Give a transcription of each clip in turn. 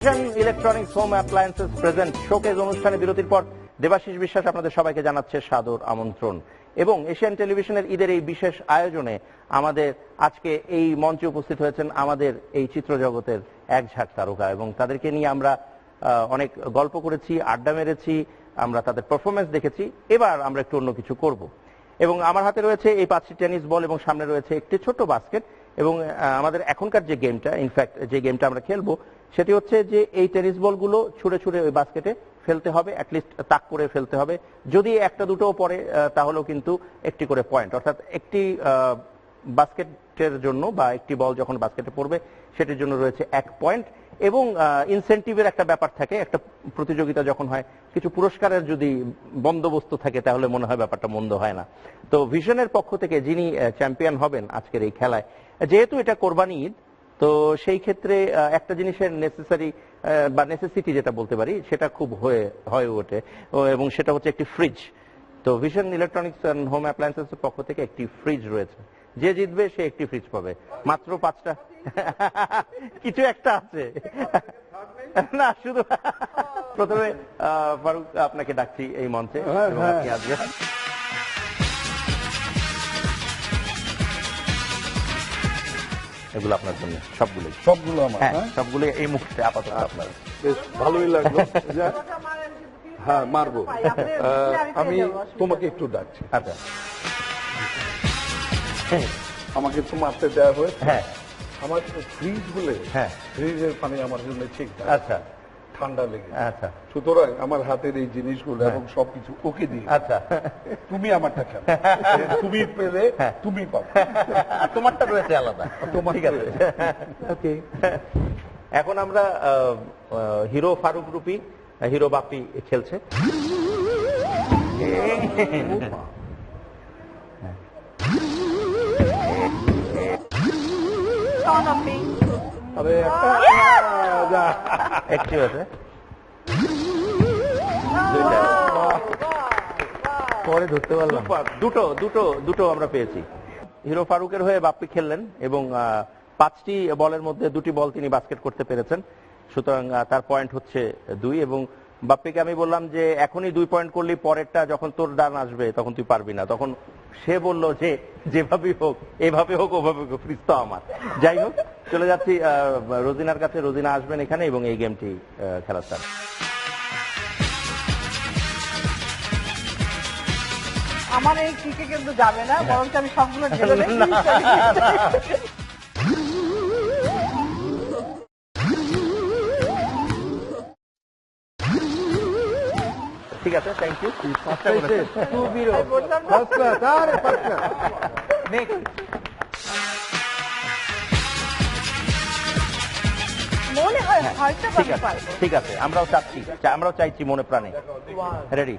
Electronics home appliances present showcase অনুষ্ঠানে বিরতির পর দেবাশিস বিশ্বাস আপনাদের সবাইকে জানাচ্ছে সাদর আমন্ত্রণ এবং এশিয়ান টেলিভিশনের ঈদের এই বিশেষ আয়োজনে আমাদের আজকে এই মঞ্চে উপস্থিত হয়েছেন আমাদের এই চিত্র জগতের এক ঝাঁক তারকা এবং তাদেরকে নিয়ে আমরা অনেক গল্প করেছি, আড্ডা মেরেছি, আমরা তাদের পারফরমেন্স দেখেছি। এবার আমরা একটু অন্য কিছু করব এবং আমার হাতে রয়েছে এই 5টি টেনিস বল এবং সামনে রয়েছে একটি ছোট বাস্কেট এবং আমাদের এখনকার যে গেমটা, ইনফ্যাক্ট যে গেমটা আমরা খেলবো সেটি হচ্ছে যে এই টেনিস বলগুলো ছুঁড়ে ছুঁড়ে ওই বাস্কেটে ফেলতে হবে, অ্যাটলিস্ট তাক করে ফেলতে হবে। যদি একটা দুটোও পড়ে তাহলেও কিন্তু একটি করে পয়েন্ট, অর্থাৎ একটি বাস্কেটের জন্য বা একটি বল যখন বাস্কেটে পড়বে সেটির জন্য রয়েছে 1 পয়েন্ট এবং ইনসেন্টিভের একটা ব্যাপার থাকে। একটা প্রতিযোগিতা যখন হয় কিছু পুরস্কারের যদি বন্দোবস্ত থাকে তাহলে মনে হয় ব্যাপারটা মন্দ হয় না। তো ভিশনের পক্ষ থেকে যিনি চ্যাম্পিয়ন হবেন আজকের এই খেলায়, যেহেতু এটা কোরবানি ঈদ, তো সেই ক্ষেত্রে একটা জিনিসের নেসেসারি বা নেসেসিটি যেটা বলতে পারি সেটা খুব হয়ে ওঠে এবং সেটা হচ্ছে একটি ফ্রিজ। তো vision electronics and home appliances এর পক্ষ থেকে একটি ফ্রিজ রয়েছে, যে জিতবে সে একটি ফ্রিজ পাবে। মাত্র 5টা কিছু একটা আছে না, শুধু প্রথমে ফারুক আপনাকে ডাকছি এই মঞ্চে। এগুলো আপনার জন্য, সবগুলো আমার, সবগুলো এই মুহূর্তে আপাতত আপনার। বেশ ভালোই লাগলো। হ্যাঁ, মারবো। আমি তোমাকে একটু ডাকছি। আচ্ছা, আমাকে তো মারতে দেওয়া হয়েছে। হ্যাঁ, আমার ফ্রিজ বলে, হ্যাঁ, ফ্রিজের পানি আমার জন্য ঠিক না। আচ্ছা, ঠান্ডা লেগে। আচ্ছা, সুতরাং আমার হাতের এই জিনিসগুলো এবং সবকিছু ওকে দিয়ে, আচ্ছা, তুমি আমারটা খেলো। তুমি পেলে তুমি পাবে, তোমারটা রয়েছে আলাদা। ঠিক আছে, ওকে। এখন আমরা হিরো ফারুক রূপী হিরো বাপি খেলছে। একটি আছে, পরে ধরতে পারলাম। দুটো আমরা পেয়েছি। হিরো ফারুকের হয়ে বাপ্পি খেললেন এবং 5টি বলের মধ্যে 2টি বল তিনি বাস্কেট করতে পেরেছেন, সুতরাং তার পয়েন্ট হচ্ছে 2। এবং বাপ্পিকে আমি বললাম যে এখনই 2 পয়েন্ট করলি, পরেরটা যখন তোর ডান আসবে তখন তুই পারবি না। তখন সে বলল যে যেভাবেই হোক, এভাবে হোক ওভাবে হোক, ফ্রিজ তো আমার। যাই হোক, চলে যাচ্ছি রোজিনার কাছে। রোজিনা আসবেন এখানে এবং এই গেমটি খেলা স্টার্ট। আমার এই কিকে কিন্তু যাবে না, বরঞ্চ আমি সবগুলো ঢেলে দেই। ঠিক আছে, থ্যাংক ইউ। মনে হয় হয়তো পারবো। ঠিক আছে, আমরাও চাইছি মনে প্রাণে। রেডি?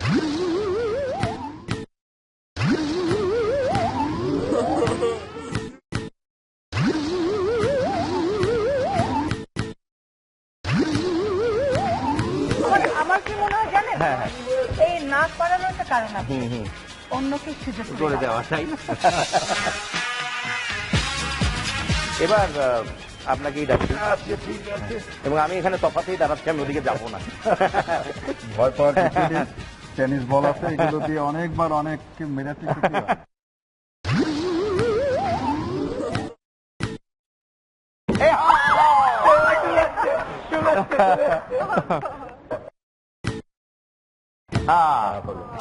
আমার কি মনে হয় জানেন, হ্যাঁ, হ্যাঁ, এই নাক পাড়ানোর একটা কারণ আছে, অন্যকে সুযোগ করে দেওয়া চাই। এবার আপনাকেই ডাকছি এবং আমি এখানে তফাতেই দাঁড়াচ্ছি, আমি ওদিকে যাবো না। ভয় পাওয়ার কিছু নেই, টেনিস বল আছে, এগুলো দিয়ে অনেকবার অনেক মেরেছি।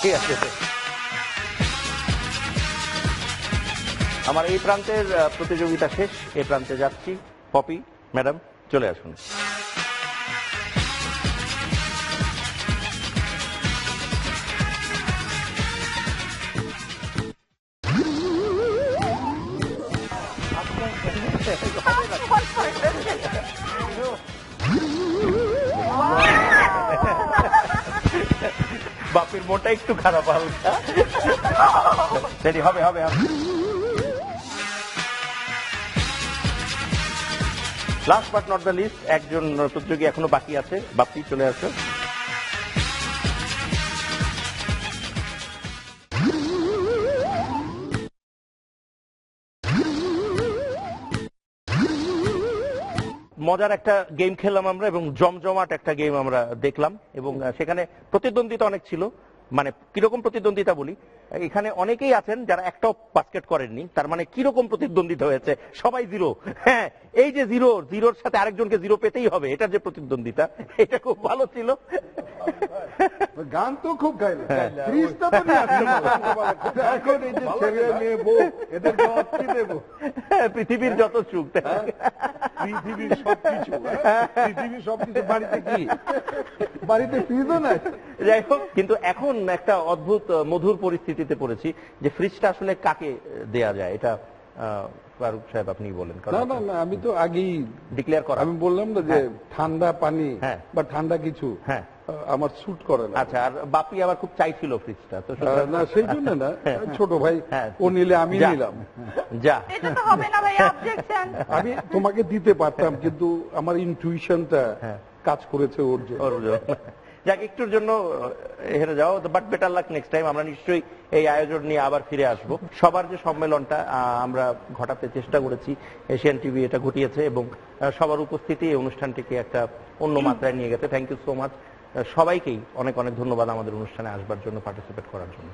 ঠিক আছে, আমার এই প্রান্তের প্রতিযোগিতা শেষ, এই প্রান্তে যাচ্ছি। পপি ম্যাডাম চলে আসুন। বাপির মোটা একটু খারাপ, হালকা। সেটি হবে। Last but not the least, একজন প্রতিযোগী এখনো বাকি আছে। বাপ্পি চলে আসো। মজার একটা গেম খেললাম আমরা এবং জমজমাট একটা গেম আমরা দেখলাম এবং সেখানে প্রতিদ্বন্দ্বিতা অনেক ছিল। মানে কিরকম প্রতিদ্বন্দ্বিতা বলি, এখানে অনেকেই আছেন যারা একটাও বাস্কেট করেননি, তার মানে কিরকম প্রতিদ্বন্দ্বিতা হয়েছে, সবাই জিরো। হ্যাঁ, এই যে জিরোর সাথে আরেকজনকে জিরো পেতেই হবে, এটার যে প্রতিদ্বন্দ্বিতা, এটা খুব ভালো ছিল। গান তো খুব গাইলে, ফ্রিজটা তো নিয়ে আসতে পারো। এখন এই যে ছেলে মেয়ে বউ এদের জবাব কি দেবো? পৃথিবীর যত সুখ, পৃথিবীর সবকিছু, পৃথিবীর সবকিছু বাড়িতে কি, বাড়িতে ফ্রিজও নাই। যাই হোক, কিন্তু এখন একটা অদ্ভুত মধুর পরিস্থিতিতে পড়েছি যে ফ্রিজটা আসলে কাকে দেয়া যায়, এটা ফারুক সাহেব আপনি বলেন। না না না, আমি তো আগেই ডিক্লেয়ার করা, আমি বললাম না যে ঠান্ডা পানি বা ঠান্ডা কিছু আমার স্যুট করে না। আচ্ছা, আর বাপি আবার খুব চাইছিল ফ্রিজটা, তো না সেই জন্য না, ছোট ভাই ও নিলে আমি নিলাম। যা, এটা তো হবে না ভাই, অবজেকশন। আমি তোমাকে দিতে পারতাম, কিন্তু আমার ইনটিউশনটা কাজ করেছে ওর জন্য। যাক, একটুর জন্য হেরে যাও, but better luck next time. আমরা নিশ্চয়ই এই আয়োজন নিয়ে আবার ফিরে আসব। সবার যে সম্মেলনটা আমরা ঘটাতে চেষ্টা করেছি, এশিয়ান টিভি এটা ঘটিয়েছে এবং সবার উপস্থিতি এই অনুষ্ঠানটিকে একটা অন্য মাত্রায় নিয়ে গেছে। থ্যাংক ইউ সো মাচ সবাইকেই, অনেক অনেক ধন্যবাদ আমাদের অনুষ্ঠানে আসবার জন্য, পার্টিসিপেট করার জন্য।